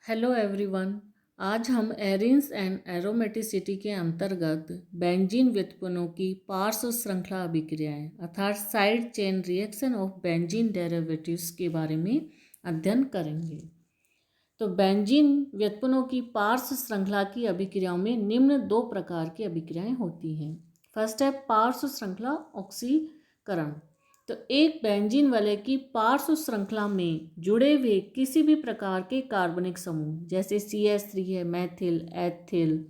Hello everyone. आज हम arenes and aromaticity के अंतर्गत बेंजीन व्युत्पन्नों की पार्श्व श्रृंखला अभिक्रियाएं अर्थात side chain reaction of benzene derivatives के बारे में अध्ययन करेंगे। तो बेंजीन व्युत्पन्नों की पार्श्व श्रृंखला की अभिक्रियाओं में निम्न दो प्रकार की अभिक्रियाएं होती हैं। फर्स्ट है पार्श्व श्रृंखला ऑक्सीकरण। तो एक बेंजीन वलय की पार्श्व श्रृंखला में जुड़े हुए किसी भी प्रकार के कार्बनिक समूह जैसे CH3 है, Maithil, ethyl,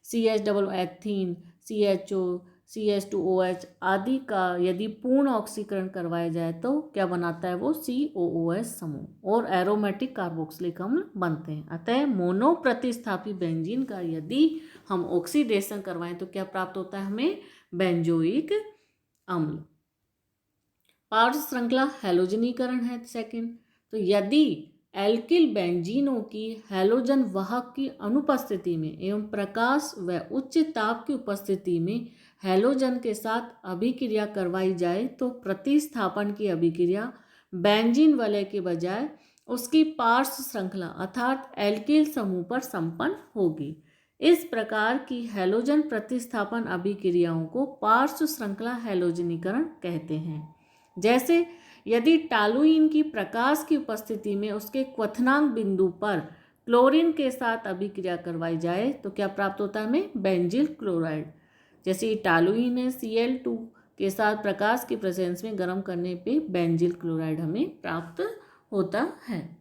CH double ethene, CHO, CH2OH आदि का यदि पूर्ण ऑक्सीकरण करवाया जाए तो क्या बनाता है वो COOH समूह और एरोमेटिक कार्बोक्सिलिक अम्ल बनते हैं। अतः मोनो प्रतिस्थापी बेंजीन का यदि हम ऑक्सीडेशन करवाएं तो क्या प्राप्त होता है हमें बेंजोइक अम्ल। पार्श्व श्रृंखला हैलोजनीकरण है सेकंड। तो यदि एल्किल बेंजीनों की हैलोजन वाहक की अनुपस्थिति में एवं प्रकाश व उच्च ताप की उपस्थिति में हैलोजन के साथ अभिक्रिया करवाई जाए तो प्रतिस्थापन की अभिक्रिया बेंजीन वलय के बजाय उसकी पार्श्व श्रृंखला अर्थात एल्किल समूह पर संपन्न होगी। इस प्रकार की हैलोजन प्रतिस्थापन अभिक्रियाओं को पार्श्व श्रृंखला हैलोजनीकरण कहते हैं। जैसे यदि टालुइन की प्रकाश की उपस्थिति में उसके क्वथनांक बिंदु पर क्लोरीन के साथ अभिक्रिया करवाई जाए तो क्या प्राप्त होता है हमें बेंजिल क्लोराइड। जैसे टालुइन है Cl2 के साथ प्रकाश की प्रेजेंस में गर्म करने पे बेंजिल क्लोराइड हमें प्राप्त होता है।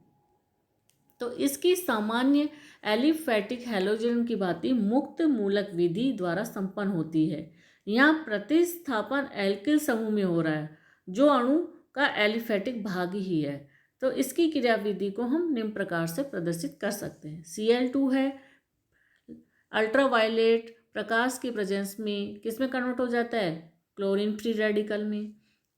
तो इसकी सामान्य एलिफैटिक हैलोजन की भांति मुक्त मूलक विधि द्वारा संपन्न होती है। यहाँ प्रतिस्थापन एल्किल समूह में हो रहा है जो अणु का एलिफैटिक भाग ही है। तो इसकी क्रियाविधि को हम निम्न प्रकार से प्रदर्शित कर सकते हैं। Cl2 है, अल्ट्रावायलेट प्रकाश की प्रेजेंस में किस में कन्वर्ट हो जाता है क्लोरीन फ्री रेडिकल में।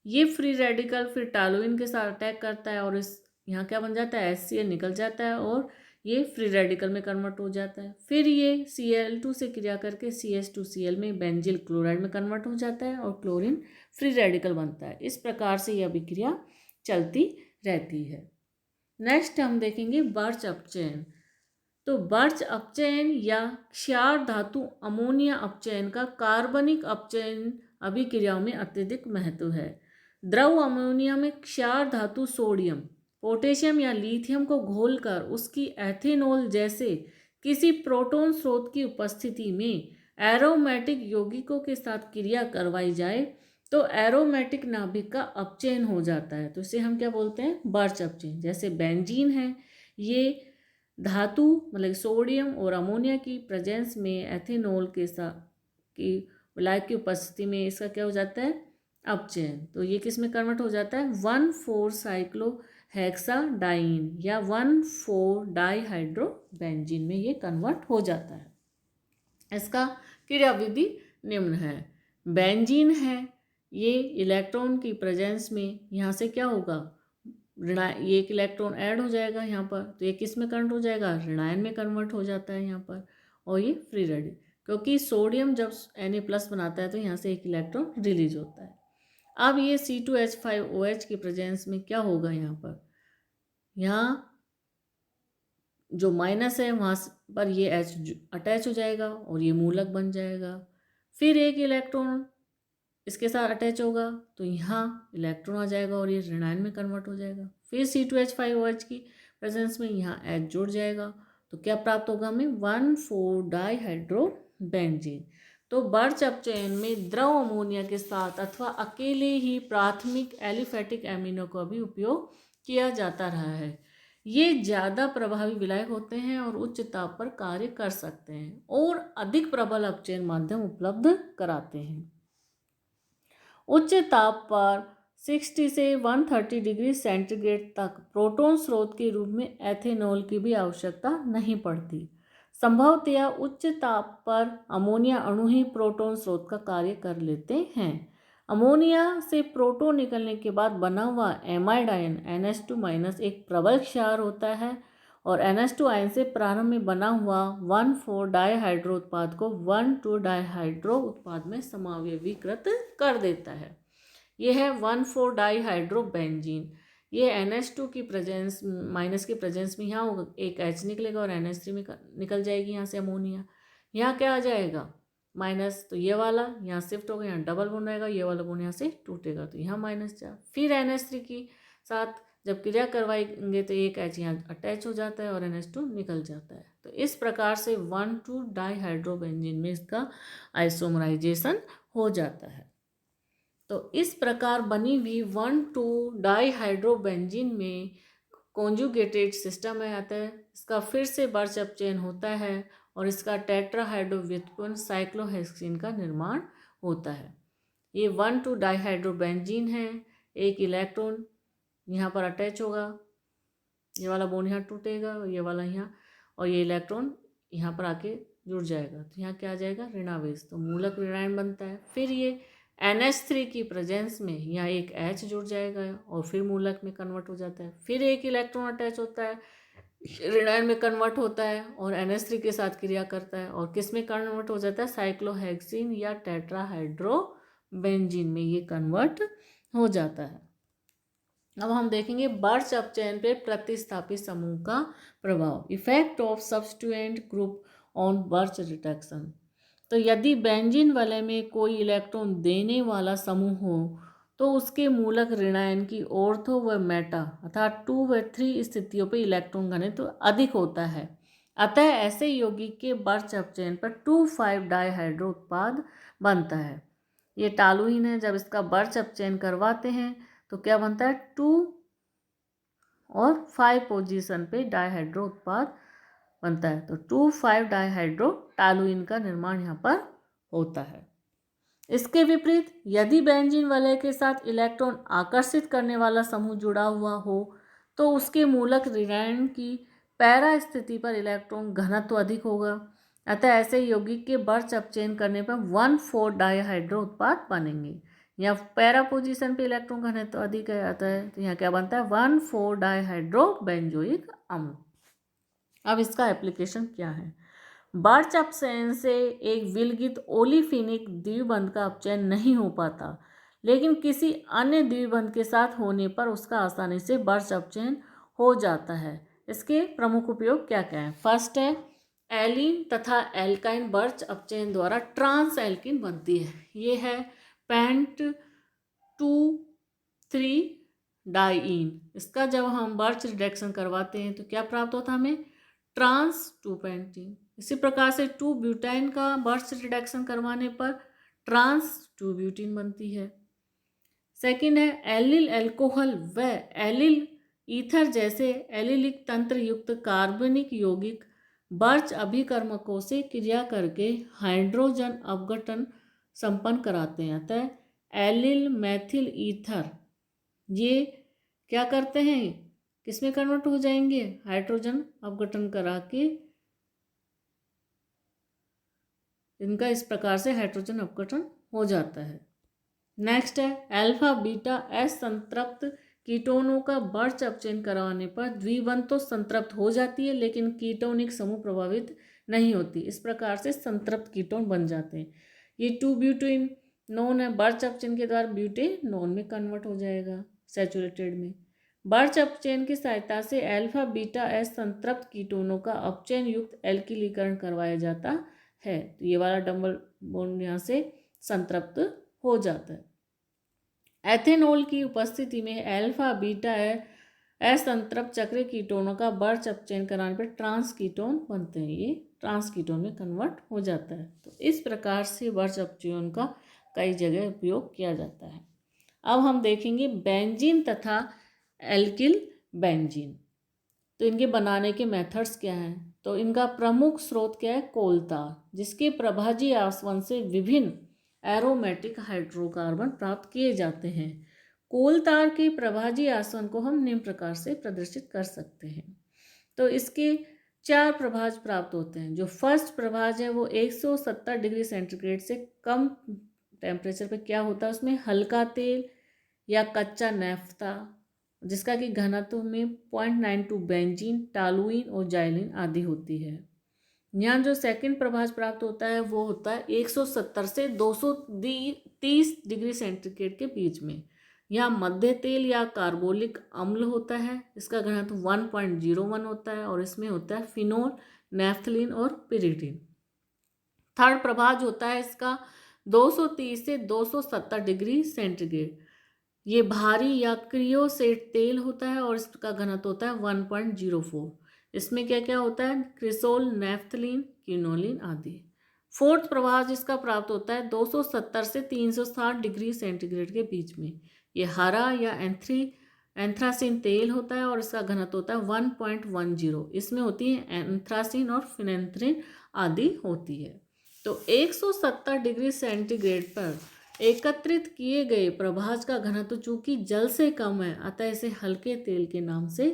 ये फ्री रेडिकल फिर टालुइन के साथ अटैक करता है और इस यहाँ क्या बन जाता है HCl निकल जाता है और ये फ्री रेडिकल में कन्वर्ट हो जाता है। फिर ये Cl2 से क्रिया करके CH2Cl में बेंजिल क्लोराइड में कन्वर्ट हो जाता है और क्लोरीन फ्री रेडिकल बनता है। इस प्रकार से यह अभिक्रिया चलती रहती है। नेक्स्ट हम देखेंगे बर्च अपचयन। तो बर्च अपचयन या क्षार धातु अमोनिया अपचयन का कार्बनिक अपचयन अभिक्रियाओं में अत्यधिक महत्व है। द्रव अमोनिया में क्षार धातु सोडियम, पोटेशियम या लिथियम को घोलकर उसकी एथेनॉल जैसे किसी प्रोटॉन स्रोत की उपस्थिति में एरोमेटिक यौगिकों के साथ क्रिया करवाई जाए तो एरोमेटिक नाभिक का अपचयन हो जाता है। तो इसे हम क्या बोलते हैं बर्च अपचयन। जैसे बेंजीन है, ये धातु मतलब सोडियम और अमोनिया की प्रेजेंस में एथेनॉल के साथ की विलायक की उपस्थिति में इसका क्या हो जाता है अपचयन। तो ये किस में कन्वर्ट हो जाता है 1,4-साइक्लोहेक्साडाइन या 1,4-डाइहाइड्रोबेंजीन में ये कन्वर्ट हो जाता है। इसका क्रियाविधि निम्न है। बेंजीन है, ये इलेक्ट्रॉन की प्रेजेंस में यहाँ से क्या होगा ये एक इलेक्ट्रॉन ऐड हो जाएगा यहाँ पर, तो ये किस में कन्वर्ट हो जाएगा ऋणायन में कन्वर्ट हो जाता है यहाँ पर। और ये फ्री रेडिकल क्योंकि सोडियम जब Na+ बनाता है तो यहाँ से एक इलेक्ट्रॉन रिलीज होता है। अब ये C2H5OH की प्रेजेंस में क्या होगा यहाँ जो माइनस है वहाँ पर ये H अटैच हो जाएगा और ये मूलक बन जाएगा। फिर एक इलेक्ट्रॉन इसके साथ अटैच होगा तो यहाँ इलेक्ट्रॉन आ जाएगा और ये ऋणायन में कन्वर्ट हो जाएगा। फिर C2H5OH की प्रेजेंस में यहाँ H जुड़ जाएगा तो क्या प्राप्त होगा हमें 1,4-डाइहाइड्रोबेंजीन। तो बर्च अपचयन में द्रव अमोनिया के साथ अथवा अकेले ही प्राथमिक एलिफैटिक एमिनो का भी उपयोग किया जाता रहा है। ये ज़्यादा प्रभावी विलायक होते हैं और उच्च ताप पर कार्य कर सकते हैं और अधिक प्रबल अपचयन माध्यम उपलब्ध कराते हैं। उच्च ताप पर 60 से 130 डिग्री सेंटीग्रेड तक प्रोटॉन स्रोत के रूप में एथेनॉल की भी आवश्यकता नहीं पड़ती। संभवतया उच्च ताप पर अमोनिया अणु ही प्रोटॉन स्रोत का कार्य कर लेते हैं। अमोनिया से प्रोटॉन निकलने के बाद बना हुआ एमाइड आयन NH2- एक प्रबल क्षार होता है और NH2 आयन से प्रारंभ में बना हुआ 1,4-डाइहाइड्रो उत्पाद को 1,2-डाइहाइड्रो उत्पाद में समावयवीकृत कर देता है। यह है 1,4-डाइहाइड्रोबेंजीन। ये NH2 की प्रेजेंस माइनस की प्रेजेंस में यहाँ होगा, एक H निकलेगा और NH3 में निकल जाएगी यहाँ से अमोनिया। यहाँ क्या आ जाएगा माइनस, तो ये वाला यहाँ शिफ्ट होगा, यहाँ डबल बॉन्ड रहेगा, ये वाला बॉन्ड यहाँ से टूटेगा तो यहाँ -4। फिर NH3 की साथ जब क्रिया करवाएंगे तो एक H यहाँ अटैच हो जाता है और NH2 निकल जाता है। तो इस प्रकार से 1,2 डाइहाइड्रोबेंजीन में इसका आइसोमराइजेशन हो जाता है। तो इस प्रकार बनी हुई 1,2 डाइहाइड्रोबेंजीन में कॉन्जुगेटेड सिस्टम में आता है। इसका फिर से बर्च अप चेन होता है और इसका टेट्राहाइड्रो व्युत्पन्न साइक्लोहेक्सीन का निर्माण होता है। ये 1,2 डाइहाइड्रोबेंजीन है। एक इलेक्ट्रॉन यहाँ पर अटैच होगा, ये वाला बॉन्ड यहाँ टूटेगा, ये वाला यहाँ, और ये इलेक्ट्रॉन यहाँ पर आके जुड़ जाएगा तो यहाँ क्या आ जाएगा ऋणावेश, तो मूलक ऋणायन बनता है। फिर ये NH3 की प्रेजेंस में यहाँ एक H जुड़ जाएगा और फिर मूलक में कन्वर्ट हो जाता है। फिर एक इलेक्ट्रॉन अटैच होता है, ऋणायन में कन्वर्ट होता है और NH3 के साथ क्रिया करता है और किस में कन्वर्ट हो जाता है साइक्लोहेक्सीन या टेट्राहाइड्रोबेंजीन में ये कन्वर्ट हो जाता है। अब हम देखेंगे बर्च अप चेन पे प्रतिस्थापित समूह का प्रभाव, effect of substituent group on birch reduction. तो यदि बेंजीन वलय में कोई इलेक्ट्रॉन देने वाला समूह हो तो उसके मूलक ऋणायन की ऑर्थो व मेटा अर्थात 2 व 3 स्थितियों पर इलेक्ट्रॉन घनत्व तो अधिक होता है। अतः ऐसे यौगिक के बर्च अप चेन पर 2,5 डाइहाइड्रो उत्पाद बनता है। ये टालुइन है, जब इसका बर्च अप चेन करवाते हैं तो क्या बनता है 2 और 5 पोजीशन पे डाइहाइड्रो उत्पाद बनता है। तो 2,5 डाइहाइड्रो टालुइन का निर्माण यहाँ पर होता है। इसके विपरीत यदि बेंजीन वलय के साथ इलेक्ट्रॉन आकर्षित करने वाला समूह जुड़ा हुआ हो तो उसके मूलक ऋणायन की पैरा स्थिति पर इलेक्ट्रॉन घनत्व अधिक होगा। अतः ऐसे यौगिक के बर्च अप चेन करने पर 1,4 डाइहाइड्रो उत्पाद बनेंगे। यहाँ पैरा पोजीशन पे इलेक्ट्रॉन घनत्व अधिक है, अतः तो यहाँ क्या बनता है 1,4 डाइहाइड्रो बेंजोइक अम्ल। अब इसका एप्लीकेशन क्या है। बर्च अप चेन से एक विलगित ओलिफिनिक द्विबंध का अपचयन नहीं हो पाता, लेकिन किसी अन्य द्विबंध के साथ होने पर उसका आसानी से बर्च अपचयन हो जाता है। इसके प्रमुख उपयोग क्या क्या हैं। फर्स्ट है एलिन तथा एल्काइन बर्च अपचयन द्वारा ट्रांस एल्किन बनती है। ये है पेंट 2,3 डाइईन। इसका जब हम बर्च रिडक्शन करवाते हैं तो क्या प्राप्त होता है हमें ट्रांस 2 पेंटीन। इसी प्रकार से 2 ब्यूटाइन का बर्च रिडक्शन करवाने पर ट्रांस 2 ब्यूटीन बनती है। सेकंड है एलिल अल्कोहल व एलिल ईथर जैसे एलिलिक तंत्र युक्त कार्बनिक यौगिक बर्च अभिकर्मकों से क्रिया करके हाइड्रोजन अपघटन संपन्न कराते हैं। अतः एलिल मैथिल ईथर ये क्या करते हैं, किसमें कन्वर्ट हो जाएंगे हाइड्रोजन अपघटन करा के, इनका इस प्रकार से हाइड्रोजन अपघटन हो जाता है। नेक्स्ट है अल्फा बीटा एस संतृप्त कीटोनों का बर्च अपचयन करवाने पर द्विबंध तो संतृप्त हो जाती है लेकिन कीटोनिक समूह प्रभावित नहीं होती। इस प्रकार से संतृप्त कीटोन बन जाते हैं। ये 2 ब्यूटेन नॉन है, बर्च अपचयन के द्वारा ब्यूटेन नॉन में कन्वर्ट हो जाएगा सैचुरेटेड में। बर्च अपचयन की सहायता से अल्फा बीटा एस संतृप्त कीटोनों का अपचयन युक्त एल्किलीकरण करवाया जाता है। तो ये वाला डबल बॉन्ड यहाँ से संतृप्त हो जाता है। एथेनॉल की उपस्थिति में अल्फा बीटा असंतृप्त चक्रीय कीटोनों का बर्च अपचयन कराने पर ट्रांस कीटोन बनते हैं। ये ट्रांस कीटोन में कन्वर्ट हो जाता है। तो इस प्रकार से बर्च अपचयन का कई जगह उपयोग किया जाता है। अब हम देखेंगे बेंजीन तथा एल्किल बेंजीन। तो इनके बनाने के मेथड्स क्या हैं। तो इनका प्रमुख स्रोत क्या है कोलतार, जिसके प्रभाजी आसवन से विभिन्न एरोमेटिक हाइड्रोकार्बन प्राप्त किए जाते हैं। कोलतार के प्रभाजी आसवन को हम निम्न प्रकार से प्रदर्शित कर सकते हैं। तो इसके 4 प्रभाज प्राप्त होते हैं। जो फर्स्ट प्रभाज है वो 170 डिग्री सेंटीग्रेड से कम टेम्परेचर पे क्या होता है, उसमें हल्का तेल या कच्चा नैफ्ता जिसका कि घनत्व में 0.92 बेंजीन, टालुइन और जाइलिन आदि होती है। यहाँ जो सेकंड प्रभाज प्राप्त होता है वो होता है 170 से 230 डिग्री सेंटीग्रेड के बीच में, यहाँ मध्य तेल या कार्बोलिक अम्ल होता है, इसका घनत्व 1.01 होता है और इसमें होता है फिनोल, नेफ्थलीन और पिरिडीन। थर्ड प्रभाज होता है इसका 230 से 270 डिग्री सेंटीग्रेड। ये भारी या क्रियोसेट तेल होता है और इसका घनत्व होता है 1.04। इसमें क्या क्या होता है, क्रिसोल, नेफ्थलीन, क्विनोलिन आदि। फोर्थ प्रभाज इसका प्राप्त होता है 270 से 360 डिग्री सेंटीग्रेड के बीच में। ये हरा या एंथ्रासिन तेल होता है और इसका घनत्व होता है 1.10। इसमें होती है एंथ्रासिन और फिनेंथ्रिन आदि होती है। तो 170 डिग्री सेंटीग्रेड पर एकत्रित किए गए प्रभाज का घनत्व चूंकि जल से कम है, अतः इसे हल्के तेल के नाम से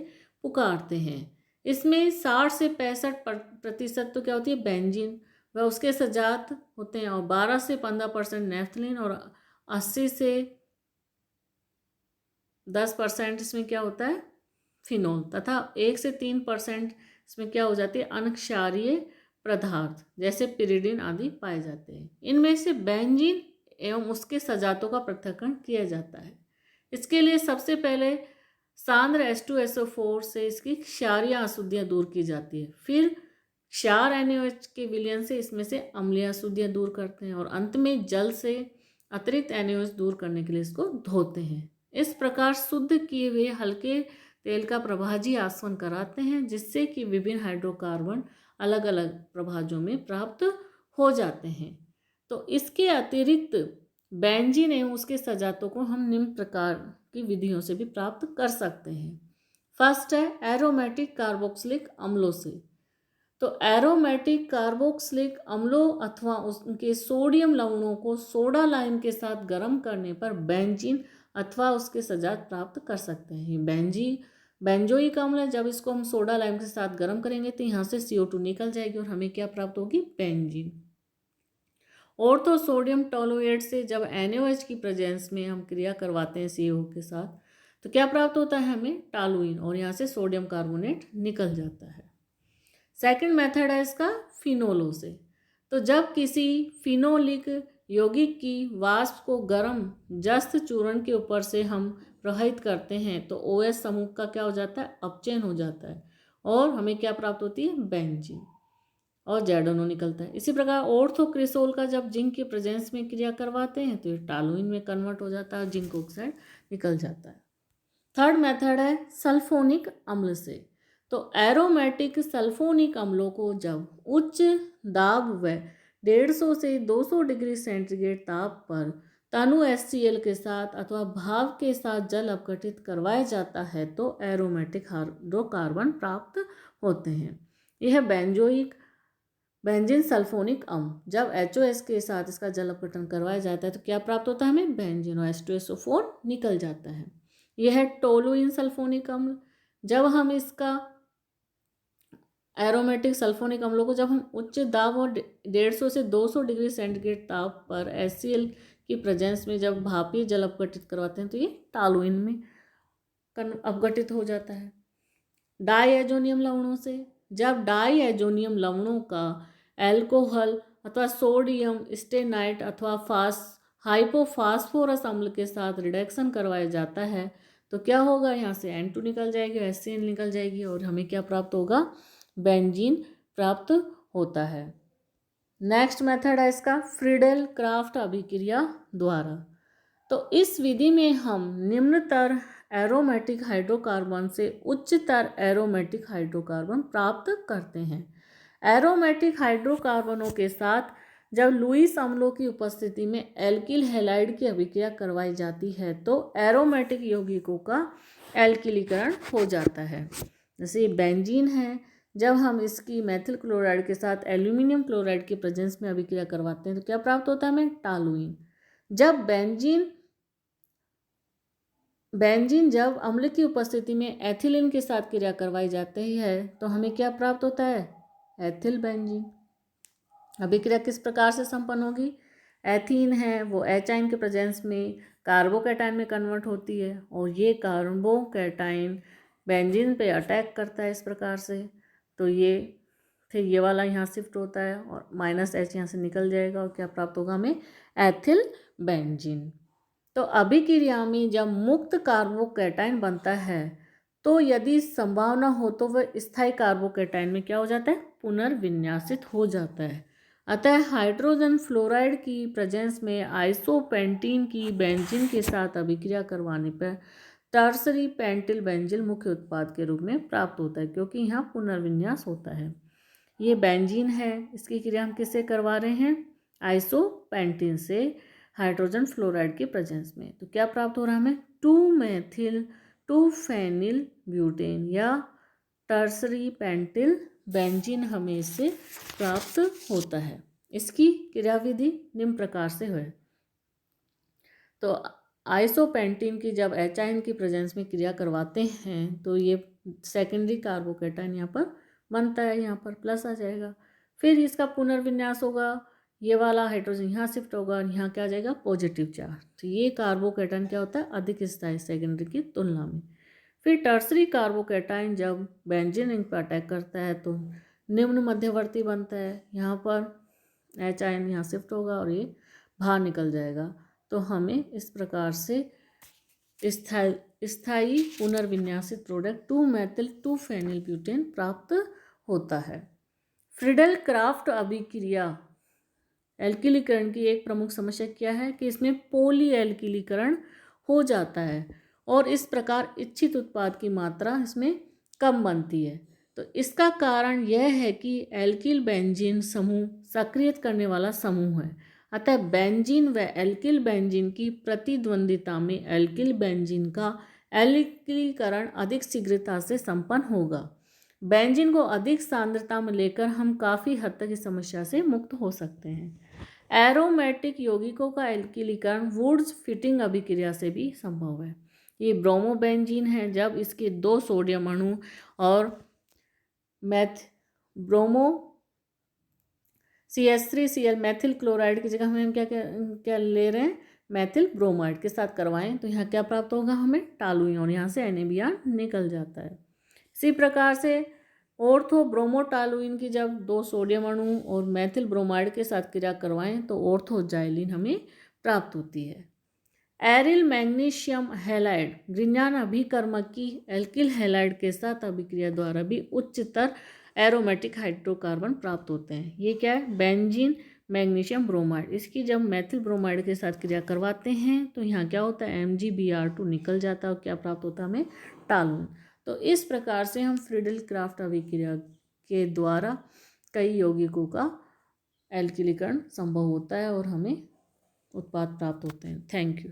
पुकारते हैं। इसमें 60 से 65% तो क्या होती है, बेंजीन व उसके सजात होते हैं, और 12 से 15% नेफ्थलीन और 80 से 10% इसमें क्या होता है, फिनोल, तथा 1 से 3% इसमें क्या हो जाती है, अनक्षारीय पदार्थ जैसे पिरिडिन आदि पाए जाते हैं। इनमें से बेंजीन एवं उसके सजातों का पृथक्करण किया जाता है। इसके लिए सबसे पहले सांद्र H2SO4 से इसकी क्षारीय अशुद्धियाँ दूर की जाती है, फिर क्षार NaOH के विलयन से इसमें से अम्लीय अशुद्धियाँ दूर करते हैं और अंत में जल से अतिरिक्त NaOH दूर करने के लिए इसको धोते हैं। इस प्रकार शुद्ध किए हुए हल्के तेल का प्रभाजी आसवन कराते हैं, जिससे कि विभिन्न हाइड्रोकार्बन अलग अलग प्रभाजों में प्राप्त हो जाते हैं। तो इसके अतिरिक्त बेंजीन एवं उसके सजातों को हम निम्न प्रकार की विधियों से भी प्राप्त कर सकते हैं। फर्स्ट है एरोमेटिक कार्बोक्सिलिक अम्लों से। तो एरोमेटिक कार्बोक्सिलिक अम्लों अथवा उनके सोडियम लवणों को सोडा लाइम के साथ गर्म करने पर बेंजीन अथवा उसके सजात प्राप्त कर सकते हैं। बेंजोइक अम्ल है, जब इसको हम सोडा लाइम के साथ गर्म करेंगे तो यहाँ से CO2 निकल जाएगी और हमें क्या प्राप्त होगी, बेंजीन। ऑर्थो सोडियम टॉलोएट से जब NaOH की प्रेजेंस में हम क्रिया करवाते हैं CO के साथ, तो क्या प्राप्त होता है हमें, टालुइन, और यहाँ से सोडियम कार्बोनेट निकल जाता है। सेकंड मेथड है इसका फिनोलों से। तो जब किसी फिनोलिक यौगिक की वाष्प को गर्म जस्त चूर्ण के ऊपर से हम प्रवाहित करते हैं तो OH समूह का क्या हो जाता है, अपचयन हो जाता है और हमें क्या प्राप्त होती है, बेंजीन और जेडोनो निकलता है। इसी प्रकार ऑर्थोक्रिसोल का जब जिंक के प्रेजेंस में क्रिया करवाते हैं तो ये टालुइन में कन्वर्ट हो जाता है और जिंक ऑक्साइड निकल जाता है। थर्ड मेथड है सल्फोनिक अम्ल से। तो एरोमेटिक सल्फोनिक अम्लों को जब उच्च दाब व 150 से 200 डिग्री सेंटीग्रेड ताप पर तनु HCl के साथ अथवा भाप के साथ जल अपघटित करवाया जाता है तो एरोमेटिक हाइड्रोकार्बन प्राप्त होते हैं। यह बेंजीन सल्फोनिक अम्ल जब HOS के साथ इसका जल अपघटन करवाया जाता है तो क्या प्राप्त होता है हमें, बेंजीन और H2SO4 निकल जाता है। यह है टोलुइन सल्फोनिक अम्ल। जब हम इसका एरोमेटिक सल्फोनिक अम्लों को जब हम उच्च दाब और 150 से 200 डिग्री सेंटीग्रेड ताप पर HCl की प्रेजेंस में जब भापीय जल अपघटित करवाते हैं तो ये टालुइन में अपघटित हो जाता है। डाईएजोनियम लवणों से, जब डाईएजोनियम लवणों का एल्कोहल अथवा सोडियम स्टेनाइट अथवा हाइपोफास्फोरस अम्ल के साथ रिडक्शन करवाया जाता है तो क्या होगा, यहाँ से N2 निकल जाएगी, HCl निकल जाएगी और हमें क्या प्राप्त होगा, बेंजीन प्राप्त होता है। नेक्स्ट मेथड है इसका फ्रीडेल क्राफ्ट अभिक्रिया द्वारा। तो इस विधि में हम निम्नतर एरोमेटिक हाइड्रोकार्बन से उच्चतर एरोमेटिक हाइड्रोकार्बन प्राप्त करते हैं। एरोमेटिक हाइड्रोकार्बनों के साथ जब लुईस अम्लों की उपस्थिति में एल्किल हैलाइड की अभिक्रिया करवाई जाती है तो एरोमेटिक यौगिकों का एल्किलीकरण हो जाता है। जैसे बेंजीन है, जब हम इसकी मेथिल क्लोराइड के साथ एल्यूमिनियम क्लोराइड के प्रेजेंस में अभिक्रिया करवाते हैं तो क्या प्राप्त होता है हमें, टालुइन। जब बेंजीन जब अम्ल की उपस्थिति में एथिलीन के साथ क्रिया करवाई जाती है तो हमें क्या प्राप्त होता है, एथिल बेंजीन। अभिक्रिया किस प्रकार से संपन्न होगी, एथीन है वो H आयन के प्रेजेंस में कार्बोकैटायन में कन्वर्ट होती है और ये कार्बोकैटायन बेंजीन पे अटैक करता है इस प्रकार से, तो ये फिर ये वाला यहाँ शिफ्ट होता है और -H यहाँ से निकल जाएगा और क्या प्राप्त होगा हमें, एथिल बेंजीन। तो अभिक्रिया में जब मुक्त कार्बोकैटायन बनता है तो यदि संभावना हो तो वह स्थायी कार्बोकैटायन में क्या हो जाता है, पुनर्विन्यासित हो जाता है। अतः हाइड्रोजन फ्लोराइड की प्रेजेंस में आइसोपेंटीन की बेंजीन के साथ अभिक्रिया करवाने पर टर्सरी पेंटिल बेंजिल मुख्य उत्पाद के रूप में प्राप्त होता है, क्योंकि यहाँ पुनर्विन्यास होता है। ये बेंजीन है, इसकी क्रिया हम किससे करवा रहे हैं, आइसोपेंटीन से हाइड्रोजन फ्लोराइड की प्रेजेंस में। तो क्या प्राप्त हो रहा है हमें, 2-मेथिल 2-फेनिल ब्यूटेन या टर्सरी पेंटिल बेंजीन हमें इससे प्राप्त होता है। इसकी क्रियाविधि निम्न प्रकार से है। तो आइसोपेंटीन की जब एचाइन की प्रेजेंस में क्रिया करवाते हैं तो ये सेकेंडरी कार्बोकैटायन यहाँ पर बनता है, यहाँ पर प्लस आ जाएगा। फिर इसका पुनर्विन्यास होगा, ये वाला हाइड्रोजन यहाँ शिफ्ट होगा और यहाँ क्या आ जाएगा, पॉजिटिव चार्ज। तो ये कार्बोकैटायन क्या होता है, अधिक स्थायी सेकेंडरी की तुलना में। फिर टर्सरी कार्बोकैटायन जब बेंजीन रिंग पर अटैक करता है तो निम्न मध्यवर्ती बनता है, यहाँ पर एच आयन यहाँ शिफ्ट होगा और ये बाहर निकल जाएगा। तो हमें इस प्रकार से स्थायी पुनर्विन्यासित प्रोडक्ट 2-मेथिल 2-फेनिल ब्यूटेन प्राप्त होता है। फ्रीडल क्राफ्ट अभिक्रिया एल्किलीकरण की एक प्रमुख समस्या क्या है कि इसमें पोली एल्किलीकरण हो जाता है और इस प्रकार इच्छित उत्पाद की मात्रा इसमें कम बनती है। तो इसका कारण यह है कि एल्किल बेंजीन समूह सक्रियत करने वाला समूह है। अतः बेंजीन व एल्किल बेंजीन की प्रतिद्वंदिता में एल्किल बेंजीन का एल्किलीकरण अधिक शीघ्रता से संपन्न होगा। बेंजीन को अधिक सांद्रता में लेकर हम काफ़ी हद तक इस समस्या से मुक्त हो सकते हैं। एरोमेटिक यौगिकों का एल्किलीकरण वुड्स फिटिंग अभिक्रिया से भी संभव है। ये ब्रोमोबेंजीन है, जब इसके 2 सोडियम अणु और ब्रोमो CH3Cl मेथिल क्लोराइड की जगह हम क्या क्या क्या ले रहे हैं, मेथिल ब्रोमाइड के साथ करवाएं तो यहाँ क्या प्राप्त होगा हमें, टालुइन, और यहाँ से NaBr निकल जाता है। इसी प्रकार से ऑर्थो ब्रोमोटालुइन की जब 2 सोडियम अणु और मेथिल ब्रोमाइड के साथ क्रिया करवाएं तो ऑर्थोजाइलिन हमें प्राप्त होती है। एरिल मैग्नीशियम हैलाइड ग्रिन्यान अभिकर्मक की एल्किल हैलाइड के साथ अभिक्रिया द्वारा भी उच्चतर एरोमेटिक हाइड्रोकार्बन प्राप्त होते हैं। ये क्या है, बेंजीन मैग्नीशियम ब्रोमाइड। इसकी जब मेथिल ब्रोमाइड के साथ क्रिया करवाते हैं तो यहाँ क्या होता है, MgBr2 निकल जाता है और क्या प्राप्त होता है हमें, टालुइन। तो इस प्रकार से हम फ्रीडल क्राफ्ट अभिक्रिया के द्वारा कई यौगिकों का एल्किलीकरण संभव होता है और हमें उत्पाद प्राप्त होते हैं। Thank you.